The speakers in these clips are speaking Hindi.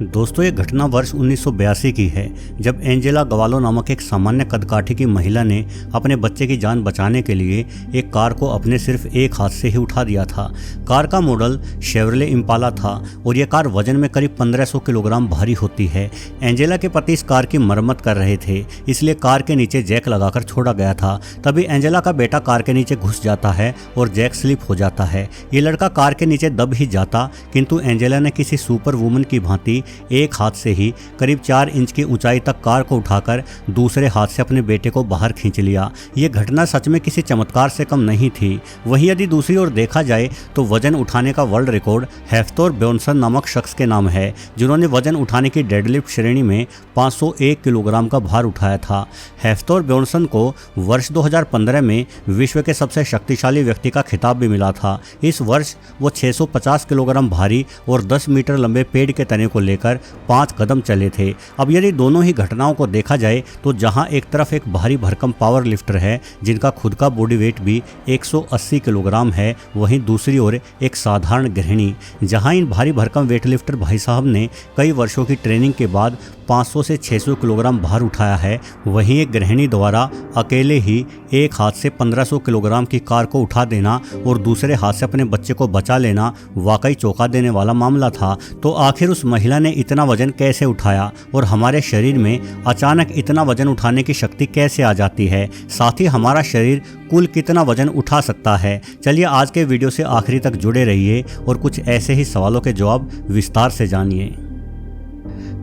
दोस्तों, ये घटना वर्ष 1982 की है, जब एंजेला गवालो नामक एक सामान्य कदकाठी की महिला ने अपने बच्चे की जान बचाने के लिए एक कार को अपने सिर्फ एक हाथ से ही उठा दिया था। कार का मॉडल शेवरले इम्पाला था और यह कार वजन में करीब 1500 किलोग्राम भारी होती है। एंजेला के पति इस कार की मरम्मत कर रहे थे, इसलिए कार के नीचे जैक लगाकर छोड़ा गया था। तभी एंजेला का बेटा कार के नीचे घुस जाता है और जैक स्लिप हो जाता है। ये लड़का कार के नीचे दब ही जाता, किंतु एंजेला ने किसी सुपर वुमन की भांति एक हाथ से ही करीब 4 इंच की ऊंचाई तक कार को उठाकर दूसरे हाथ से अपने बेटे को बाहर खींच लिया। ये घटना सच में किसी चमत्कार से कम नहीं थी। वहीं यदि दूसरी ओर देखा जाए तो वजन उठाने का वर्ल्ड रिकॉर्ड हेफ्तोर ब्योन्सन नामक शख्स के नाम है, जिन्होंने वजन उठाने की डेडलिफ्ट श्रेणी में 501 किलोग्राम का भार उठाया था। हेफ्तोर ब्योन्सन को वर्ष 2015 में विश्व के सबसे शक्तिशाली व्यक्ति का खिताब भी मिला था। इस वर्ष वो 650 किलोग्राम भारी और 10 मीटर लंबे पेड़ के तने को लेकर 5 कदम चले थे। अब यदि दोनों ही घटनाओं को देखा जाए तो जहां एक तरफ एक भारी भरकम पावर लिफ्टर है जिनका खुद का बॉडी वेट भी 180 किलोग्राम है, वहीं दूसरी ओर एक साधारण गृहिणी। जहां इन भारी भरकम वेट लिफ्टर भाई साहब ने कई वर्षों की ट्रेनिंग के बाद 500 से 600 किलोग्राम भार उठाया है, वहीं एक गृहिणी द्वारा अकेले ही एक हाथ से 1500 किलोग्राम की कार को उठा देना और दूसरे हाथ से अपने बच्चे को बचा लेना वाकई चौंका देने वाला मामला था। तो आखिर उस महिला ने इतना वजन कैसे उठाया और हमारे शरीर में अचानक इतना वजन उठाने की शक्ति कैसे आ जाती है? साथ ही हमारा शरीर कुल कितना वजन उठा सकता है? चलिए आज के वीडियो से आखिरी तक जुड़े रहिए और कुछ ऐसे ही सवालों के जवाब विस्तार से जानिए।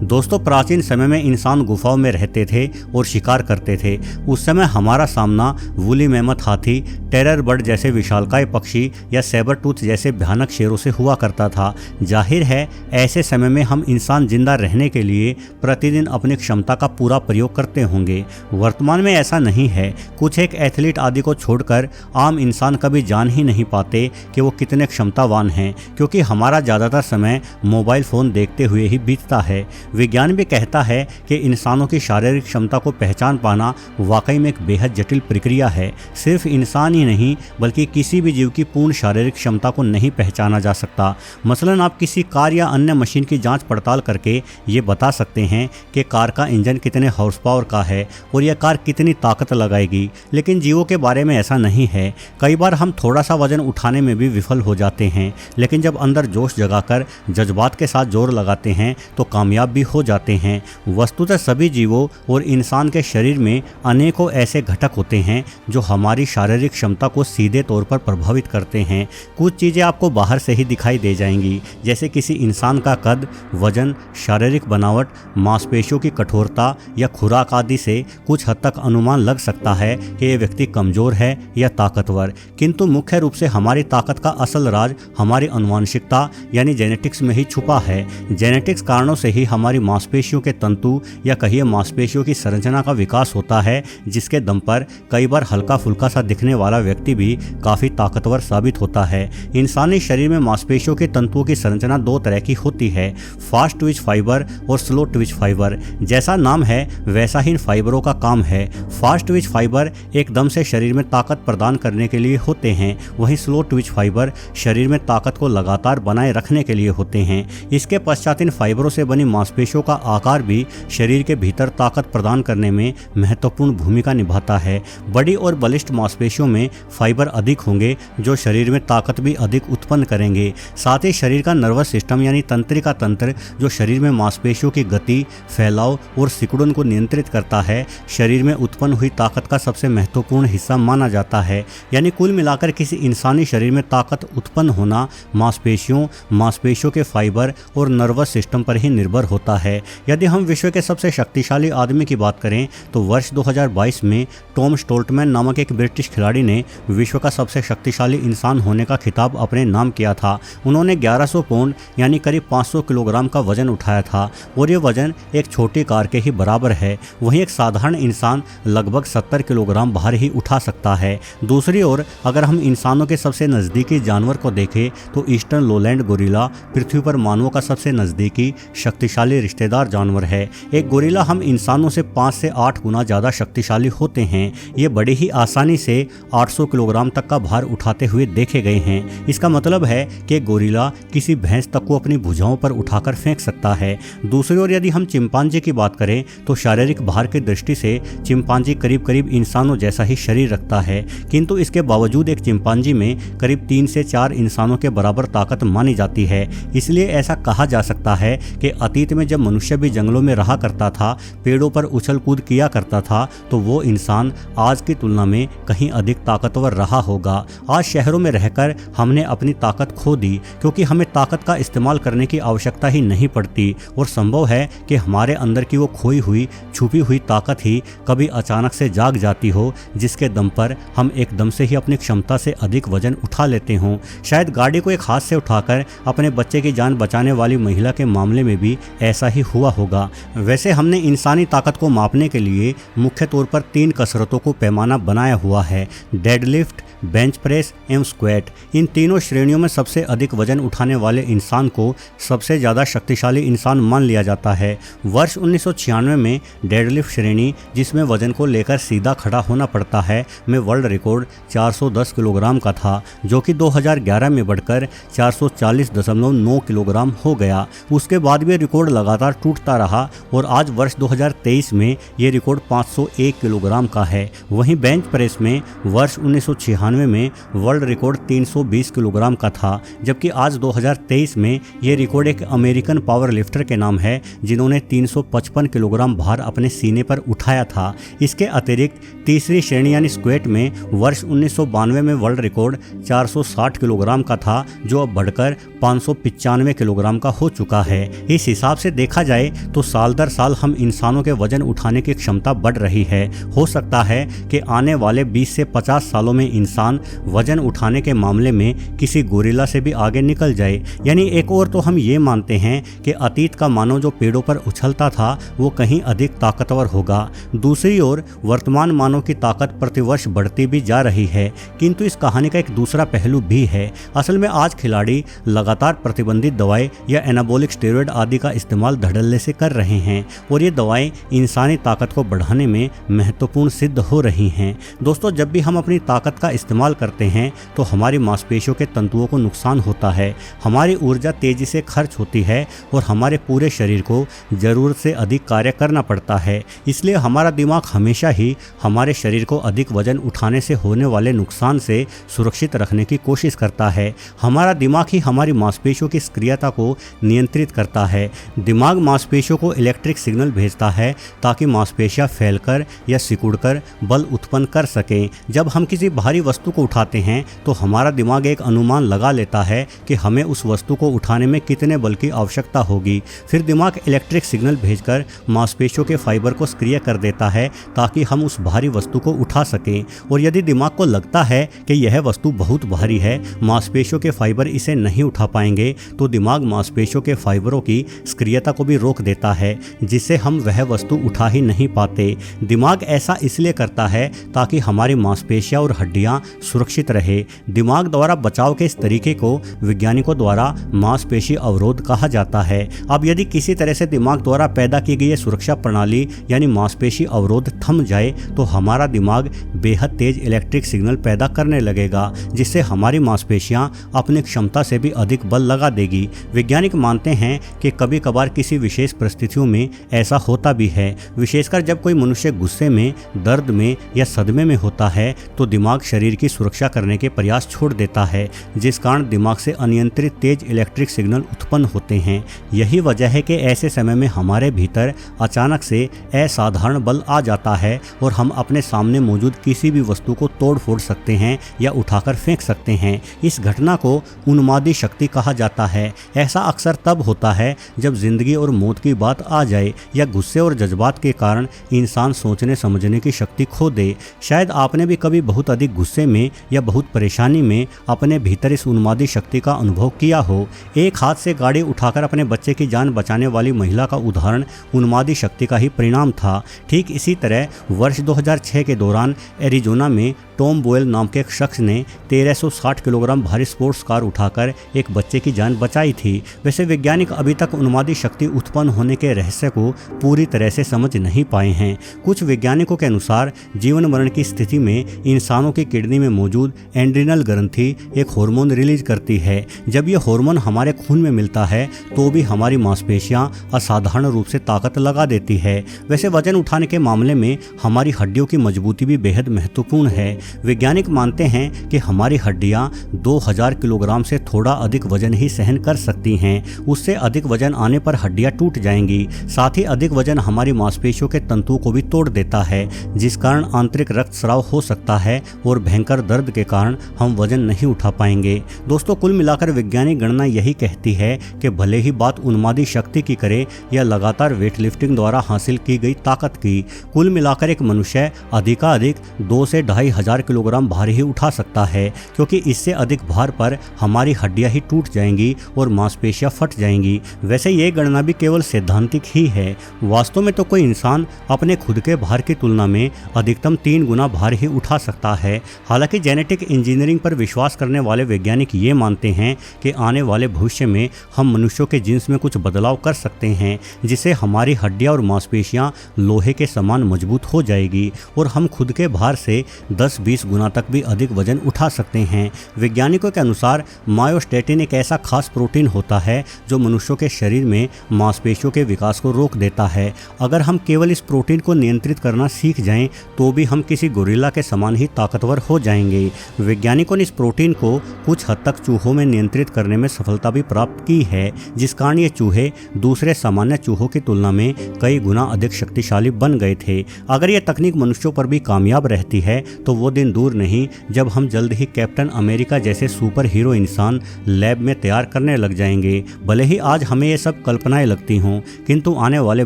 दोस्तों, प्राचीन समय में इंसान गुफाओं में रहते थे और शिकार करते थे। उस समय हमारा सामना वूली मैमथ हाथी, टेरर बर्ड जैसे विशालकाय पक्षी या सैबर टूथ जैसे भयानक शेरों से हुआ करता था। जाहिर है ऐसे समय में हम इंसान जिंदा रहने के लिए प्रतिदिन अपनी क्षमता का पूरा प्रयोग करते होंगे। वर्तमान में ऐसा नहीं है। कुछ एक एथलीट आदि को छोड़कर आम इंसान कभी जान ही नहीं पाते कि वो कितने क्षमतावान हैं, क्योंकि हमारा ज़्यादातर समय मोबाइल फ़ोन देखते हुए ही बीतता है। विज्ञान भी कहता है कि इंसानों की शारीरिक क्षमता को पहचान पाना वाकई में एक बेहद जटिल प्रक्रिया है। सिर्फ इंसान ही नहीं बल्कि किसी भी जीव की पूर्ण शारीरिक क्षमता को नहीं पहचाना जा सकता। मसलन आप किसी कार या अन्य मशीन की जांच पड़ताल करके ये बता सकते हैं कि कार का इंजन कितने हॉर्स पावर का है और यह कार कितनी ताकत लगाएगी, लेकिन जीवों के बारे में ऐसा नहीं है। कई बार हम थोड़ा सा वजन उठाने में भी विफल हो जाते हैं, लेकिन जब अंदर जोश जगाकर जज्बात के साथ जोर लगाते हैं तो कामयाब भी हो जाते हैं। वस्तुतः सभी जीवों और इंसान के शरीर में अनेकों ऐसे घटक होते हैं जो हमारी शारीरिक क्षमता को सीधे तौर पर प्रभावित करते हैं। कुछ चीज़ें आपको बाहर से ही दिखाई दे जाएंगी, जैसे किसी इंसान का कद, वजन, शारीरिक बनावट, मांसपेशियों की कठोरता या खुराक आदि से कुछ हद तक अनुमान लग सकता है कि यह व्यक्ति कमजोर है या ताकतवर। किंतु मुख्य रूप से हमारी ताकत का असल राज हमारी आनुवंशिकता यानी जेनेटिक्स में ही छुपा है। जेनेटिक्स कारणों से ही हमारी मांसपेशियों के तंतु या कहिए मांसपेशियों की संरचना का विकास होता है, जिसके दम पर कई बार हल्का फुल्का सा दिखने वाला व्यक्ति भी काफी ताकतवर साबित होता है। इंसानी शरीर में मांसपेशियों के तंतुओं की संरचना 2 तरह की होती है, फास्ट ट्विच फाइबर और स्लो ट्विच फाइबर। जैसा नाम है वैसा ही इन फाइबरों का काम है। फास्ट ट्विच फाइबर एकदम से शरीर में ताकत प्रदान करने के लिए होते हैं, वहीं स्लो ट्विच फाइबर शरीर में ताकत को लगातार बनाए रखने के लिए होते हैं। इसके पश्चात इन फाइबरों से बनी मांसपेशियों का आकार भी शरीर के भीतर ताकत प्रदान करने में महत्वपूर्ण भूमिका निभाता है। बड़ी और बलिष्ठ मांसपेशियों में फाइबर अधिक होंगे जो शरीर में ताकत भी अधिक उत्पन्न करेंगे। साथ ही शरीर का नर्वस सिस्टम यानी तंत्रिका तंत्र, जो शरीर में मांसपेशियों की गति, फैलाव और सिकुड़न को नियंत्रित करता है, शरीर में उत्पन्न हुई ताकत का सबसे महत्वपूर्ण हिस्सा माना जाता है। यानी कुल मिलाकर किसी इंसानी शरीर में ताकत उत्पन्न होना मांसपेशियों के फाइबर और नर्वस सिस्टम पर ही निर्भर होता है। यदि हम विश्व के सबसे शक्तिशाली आदमी की बात करें तो वर्ष 2022 में टॉम स्टोल्टमैन नामक एक ब्रिटिश खिलाड़ी ने विश्व का सबसे शक्तिशाली इंसान होने का खिताब अपने नाम किया था। उन्होंने 1100 पाउंड यानी करीब 500 किलोग्राम का वजन उठाया था और ये वजन एक छोटी कार के ही बराबर है। वहीं एक साधारण इंसान लगभग 70 किलोग्राम भार ही उठा सकता है। दूसरी ओर अगर हम इंसानों के सबसे नज़दीकी जानवर को देखें तो ईस्टर्न लोलैंड गोरिल्ला पृथ्वी पर मानवों का सबसे नज़दीकी शक्तिशाली कोई रिश्तेदार जानवर है। एक गोरिल्ला हम इंसानों से 5 से 8 गुना ज़्यादा शक्तिशाली होते हैं। ये बड़ी ही आसानी से 800 किलोग्राम तक का भार उठाते हुए देखे गए हैं। इसका मतलब है कि गोरिल्ला किसी भैंस तक को अपनी भुजाओं पर उठाकर फेंक सकता है। दूसरी ओर यदि हम चिंपांजी की बात करें तो शारीरिक भार की दृष्टि से चिंपांजी करीब करीब इंसानों जैसा ही शरीर रखता है, किंतु इसके बावजूद एक चिंपांजी में करीब 3 से 4 इंसानों के बराबर ताकत मानी जाती है। इसलिए ऐसा कहा जा सकता है कि अतीत में जब मनुष्य भी जंगलों में रहा करता था, पेड़ों पर उछल कूद किया करता था, तो वो इंसान आज की तुलना में कहीं अधिक ताकतवर रहा होगा। आज शहरों में रहकर हमने अपनी ताकत खो दी, क्योंकि हमें ताकत का इस्तेमाल करने की आवश्यकता ही नहीं पड़ती और संभव है कि हमारे अंदर की वो खोई हुई छुपी हुई ताकत ही कभी अचानक से जाग जाती हो, जिसके दम पर हम एकदम से ही अपनी क्षमता से अधिक वजन उठा लेते हों। शायद गाड़ी को एक हाथ से उठाकर अपने बच्चे की जान बचाने वाली महिला के मामले में भी ऐसा ही हुआ होगा। वैसे हमने इंसानी ताकत को मापने के लिए मुख्य तौर पर 3 कसरतों को पैमाना बनाया हुआ है: डेडलिफ्ट, बेंच प्रेस एवं स्क्वैट। इन तीनों श्रेणियों में सबसे अधिक वजन उठाने वाले इंसान को सबसे ज़्यादा शक्तिशाली इंसान मान लिया जाता है। वर्ष 1996 में डेडलिफ्ट श्रेणी, जिसमें वजन को लेकर सीधा खड़ा होना पड़ता है, में वर्ल्ड रिकॉर्ड 410 किलोग्राम का था, जो कि 2011 में बढ़कर 440.9 किलोग्राम हो गया। उसके बाद भी रिकॉर्ड लगातार टूटता रहा और आज वर्ष 2023 में ये रिकॉर्ड 501 किलोग्राम का है। वहीं बेंच प्रेस में वर्ष 1996 में वर्ल्ड रिकॉर्ड 320 किलोग्राम का था, जबकि आज 2023 में ये रिकॉर्ड एक अमेरिकन पावर लिफ्टर के नाम है, जिन्होंने 355 किलोग्राम भार अपने सीने पर उठाया था। इसके अतिरिक्त तीसरी श्रेणी यानी स्क्वैट में वर्ष 1992 में वर्ल्ड रिकॉर्ड 460 किलोग्राम का था, जो अब बढ़कर 595 किलोग्राम का हो चुका है। इस हिसाब से देखा जाए तो साल दर साल हम इंसानों के वजन उठाने की क्षमता बढ़ रही है। हो सकता है कि आने वाले 20 से 50 सालों में इंसान वजन उठाने के मामले में किसी गोरिल्ला से भी आगे निकल जाए। यानी एक और तो हम ये मानते हैं कि अतीत का मानव जो पेड़ों पर उछलता था वो कहीं अधिक ताकतवर होगा। दूसरी ओर वर्तमान मानव की ताकत प्रतिवर्ष बढ़ती भी जा रही है, किंतु इस कहानी का एक दूसरा पहलू भी है। असल में आज खिलाड़ी लगातार प्रतिबंधित दवाएं या एनाबॉलिक स्टेरॉयड आदि का इस्तेमाल धड़ल्ले से कर रहे हैं और ये दवाएं इंसानी ताकत को बढ़ाने में महत्वपूर्ण सिद्ध हो रही हैं। दोस्तों, जब भी हम अपनी ताकत का इस्तेमाल करते हैं तो हमारी मांसपेशियों के तंतुओं को नुकसान होता है, हमारी ऊर्जा तेजी से खर्च होती है और हमारे पूरे शरीर को जरूरत से अधिक कार्य करना पड़ता है। इसलिए हमारा दिमाग हमेशा ही हमारे शरीर को अधिक वजन उठाने से होने वाले नुकसान से सुरक्षित रखने की कोशिश करता है। हमारा दिमाग ही हमारी मांसपेशियों की सक्रियता को नियंत्रित करता है। दिमाग मांसपेशियों को इलेक्ट्रिक सिग्नल भेजता है ताकि मांसपेशियां फैलकर या सिकुड़कर बल उत्पन्न कर सकें। जब हम किसी भारी वस्तु को उठाते हैं तो हमारा दिमाग एक अनुमान लगा लेता है कि हमें उस वस्तु को उठाने में कितने बल की आवश्यकता होगी। फिर दिमाग इलेक्ट्रिक सिग्नल भेजकर मांसपेशियों के फाइबर को सक्रिय कर देता है ताकि हम उस भारी वस्तु को उठा सकें। और यदि दिमाग को लगता है कि यह वस्तु बहुत भारी है, मांसपेशियों के फाइबर इसे नहीं उठा पाएंगे, तो दिमाग मांसपेशियों के फाइबरों की सक्रियता को भी रोक देता है, जिससे हम वह वस्तु उठा ही नहीं पाते। दिमाग ऐसा इसलिए करता है ताकि हमारी मांसपेशियां और हड्डियां सुरक्षित रहे। दिमाग द्वारा बचाव के इस तरीके को वैज्ञानिकों द्वारा मांसपेशी अवरोध कहा जाता है। अब यदि किसी तरह से दिमाग द्वारा पैदा की गई सुरक्षा प्रणाली यानी मांसपेशी अवरोध थम जाए तो हमारा दिमाग बेहद तेज इलेक्ट्रिक सिग्नल पैदा करने लगेगा, जिससे हमारी मांसपेशियां अपनी क्षमता से भी अधिक बल लगा देगी। वैज्ञानिक मानते हैं कि कभी कभार किसी विशेष परिस्थितियों में ऐसा होता भी है, विशेषकर जब कोई मनुष्य गुस्से में, दर्द में या सदमे में होता है तो दिमाग शरीर की सुरक्षा करने के प्रयास छोड़ देता है, जिस कारण दिमाग से अनियंत्रित तेज इलेक्ट्रिक सिग्नल उत्पन्न होते हैं। यही वजह है कि ऐसे समय में हमारे भीतर अचानक से असाधारण बल आ जाता है और हम अपने सामने मौजूद किसी भी वस्तु को तोड़ फोड़ सकते हैं या उठाकर फेंक सकते हैं। इस घटना को उन्मादी शक्ति कहा जाता है। ऐसा अक्सर तब होता है जब जिंदगी और मौत की बात आ जाए या गुस्से और जज्बात के कारण इंसान सोचने समझने की शक्ति खो दे। शायद आपने भी कभी बहुत अधिक गुस्से में या बहुत परेशानी में अपने भीतर इस उन्मादी शक्ति का अनुभव किया हो। एक हाथ से गाड़ी उठाकर अपने बच्चे की जान बचाने वाली महिला का उदाहरण उन्मादी शक्ति का ही परिणाम था। ठीक इसी तरह वर्ष 2006 के दौरान एरिजोना में टॉम बोयल नाम के एक शख्स ने 1360 किलोग्राम भारी स्पोर्ट्स कार उठाकर एक बच्चे की जान बचाई थी। वैसे वैज्ञानिक अभी तक उन्मादी शक्ति उत्पन्न होने के रहस्य को पूरी तरह से समझ नहीं पाए हैं। कुछ वैज्ञानिकों के अनुसार जीवन मरण की स्थिति में इंसानों की किडनी में मौजूद एड्रिनल ग्रंथि एक हार्मोन रिलीज करती है। जब यह हार्मोन हमारे खून में मिलता है तो भी हमारी मांसपेशियां असाधारण रूप से ताकत लगा देती है। वैसे वजन उठाने के मामले में हमारी हड्डियों की मजबूती भी बेहद महत्वपूर्ण है। वैज्ञानिक मानते हैं कि हमारी हड्डियां 2000 किलोग्राम से थोड़ा अधिक वजन ही सहन कर सकती हैं। उससे अधिक वजन आने पर हड्डियां टूट जाएंगी। साथ ही अधिक वजन हमारी मांसपेशियों के तंतुओं को भी तोड़ देता है, जिस कारण आंतरिक रक्तस्राव हो सकता है और भयंकर दर्द के कारण हम वजन नहीं उठा पाएंगे। दोस्तों, कुल मिलाकर वैज्ञानिक गणना यही कहती है कि भले ही बात उन्मादी शक्ति की करे या लगातार वेटलिफ्टिंग द्वारा हासिल की गई ताकत की, कुल मिलाकर एक मनुष्य अधिकाधिक 2 से 2500 किलोग्राम भार ही उठा सकता है, क्योंकि इससे अधिक भार पर हमारी हड्डियां ही टूट जाएंगी और मांसपेशियां फट जाएंगी। वैसे ये गणना भी केवल सैद्धांतिक ही है। वास्तव में तो कोई इंसान अपने खुद के भार की तुलना में अधिकतम 3 गुना भार ही उठा सकता है। हालांकि जेनेटिक इंजीनियरिंग पर विश्वास करने वाले वैज्ञानिक ये मानते हैं कि आने वाले भविष्य में हम मनुष्यों के जीन्स में कुछ बदलाव कर सकते हैं, जिससे हमारी हड्डियां और मांसपेशियां लोहे के समान मजबूत हो जाएगी और हम खुद के भार से 10-20 गुना तक भी अधिक वजन उठा सकते हैं। वैज्ञानिकों के अनुसार मायोस्टेटिन एक ऐसा खास प्रोटीन होता है जो मनुष्यों के शरीर में मांसपेशियों के विकास को रोक देता है। अगर हम केवल इस प्रोटीन को नियंत्रित करना सीख जाएं तो भी हम किसी गोरिल्ला के समान ही ताकतवर हो जाएंगे। वैज्ञानिकों ने इस प्रोटीन को कुछ हद तक चूहों में नियंत्रित करने में सफलता भी प्राप्त की है, जिस कारण ये चूहे दूसरे सामान्य चूहों की तुलना में कई गुना अधिक शक्तिशाली बन गए थे। अगर ये तकनीक मनुष्यों पर भी कामयाब रहती है तो वो दिन दूर नहीं जब हम जल्द ही कैप्टन अमेरिका जैसे सुपर हीरो इंसान लैब में तैयार करने लग जाएंगे। भले ही आज हमें ये सब कल्पनाएं लगती हों, किंतु आने वाले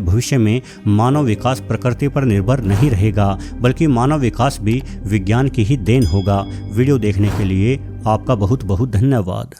भविष्य में मानव विकास प्रकृति पर निर्भर नहीं रहेगा, बल्कि मानव विकास भी विज्ञान की ही देन होगा। वीडियो देखने के लिए आपका बहुत बहुत धन्यवाद।